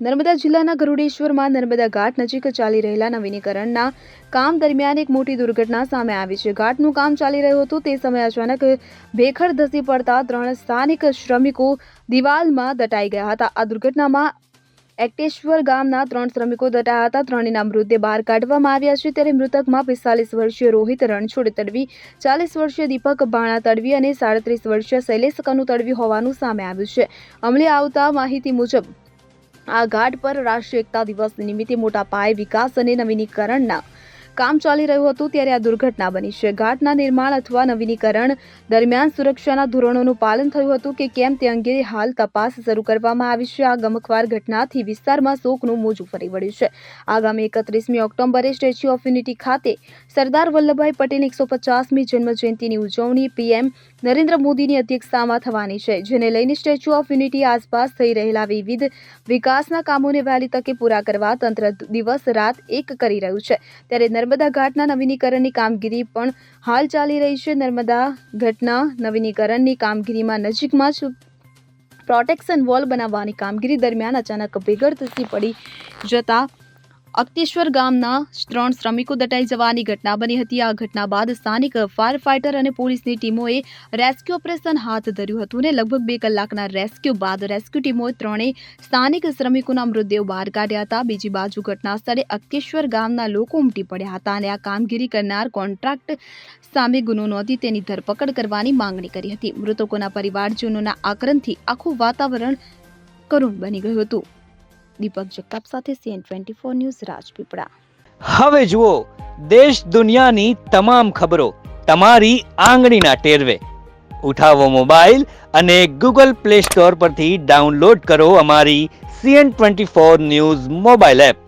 નર્મદા જિલ્લાના ગરુડેશ્વરમાં નર્મદા ઘાટ નજીક ચાલી રહેલા નવીનીકરણના કામ દરમિયાન એક મોટી દુર્ઘટના સામે આવી છે. ઘાટનું કામ ચાલી રહ્યું હતું તે સમયે અચાનક ભેખડ ધસી પડતા 3 સ્થાનિક શ્રમિકો દિવાલમાં દટાઈ ગયા હતા. આ દુર્ઘટનામાં એક્ટેશ્વર ગામના 3 શ્રમિકો દટાયા હતા. 3ના મૃતદેહ બહાર કાઢવામાં આવ્યા છે. ત્યારે મૃતકમાં 45 વર્ષીય રોહિત રણછોડ તડવી, 40 વર્ષીય દીપક બાણા તડવી અને 37 વર્ષીય શૈલેષ કનુ તડવી હોવાનું સામે આવ્યું છે. અમલી આવતા માહિતી મુજબ આ ઘાટ પર રાષ્ટ્રીય એકતા દિવસ નિમિત્તે મોટા પાયે વિકાસ અને નવીનીકરણના કામ ચાલી રહ્યું હતું ત્યારે આ દુર્ઘટના બની છે. ઘાટના નિર્માણ અથવા નવીનીકરણ દરમિયાન સુરક્ષાના ધોરણોનું પાલન થયું હતું કે કેમ તે અંગે હાલ તપાસ શરૂ કરવામાં આવી છે. આ ગમખ્વાર ઘટનાથી વિસ્તારમાં શોકનું મોજું ફરી વળ્યું છે. આગામી 31મી ઓક્ટોબરે સ્ટેચ્યુ ઓફ યુનિટી ખાતે સરદાર વલ્લભભાઈ પટેલની 150મી જન્મજયંતિની ઉજવણી પીએમ નરેન્દ્ર મોદીની અધ્યક્ષતામાં થવાની છે, જેને લઈને સ્ટેચ્યુ ઓફ યુનિટી આસપાસ થઈ રહેલા વિવિધ વિકાસના કામોને વહેલી તકે પૂરા કરવા તંત્ર દિવસ રાત એક કરી રહ્યું છે. ત્યારે નર્મદા ઘાટના નવીનીકરણની કામગીરી પણ હાલ ચાલી રહી છે. નર્મદા ઘાટના નવીનીકરણની કામગીરીમાં નજીકમાં જ પ્રોટેક્શન વોલ બનાવવાની કામગીરી દરમિયાન અચાનક ભેખડ ધસી પડી જતા અક્તેશ્વર ગામના 3 શ્રમિકો દટાઈ જવાની ઘટના બની હતી. આ ઘટના બાદ સ્થાનિક ફાયર ફાઈટર અને પોલીસની ટીમોએ રેસ્ક્યુ ઓપરેશન હાથ ધર્યું હતું અને લગભગ 2 કલાકના રેસ્ક્યુ બાદ રેસ્ક્યુ ટીમોએ 3 સ્થાનિક શ્રમિકોના મૃતદેહો બહાર કાઢ્યા હતા. બીજી બાજુ ઘટના સ્થળે અક્તેશ્વર ગામના લોકો ઉમટી પડ્યા હતા અને આ કામગીરી કરનાર કોન્ટ્રાક્ટ સામે ગુનો નોંધી તેની ધરપકડ કરવાની માંગણી કરી હતી. મૃતકોના પરિવારજનોના આક્રંદથી આખું વાતાવરણ કરુણ બની ગયું હતું. દીપક જગતાપ સાથે CN24 ન્યૂઝ રાજપીપળા. હવે જુઓ દેશ દુનિયાની તમામ ખબરો તમારી આંગળીના ટેરવે. ઉઠાવો મોબાઈલ અને Google Play Store પરથી ડાઉનલોડ કરો અમારી CN24 ન્યૂઝ મોબાઈલ એપ.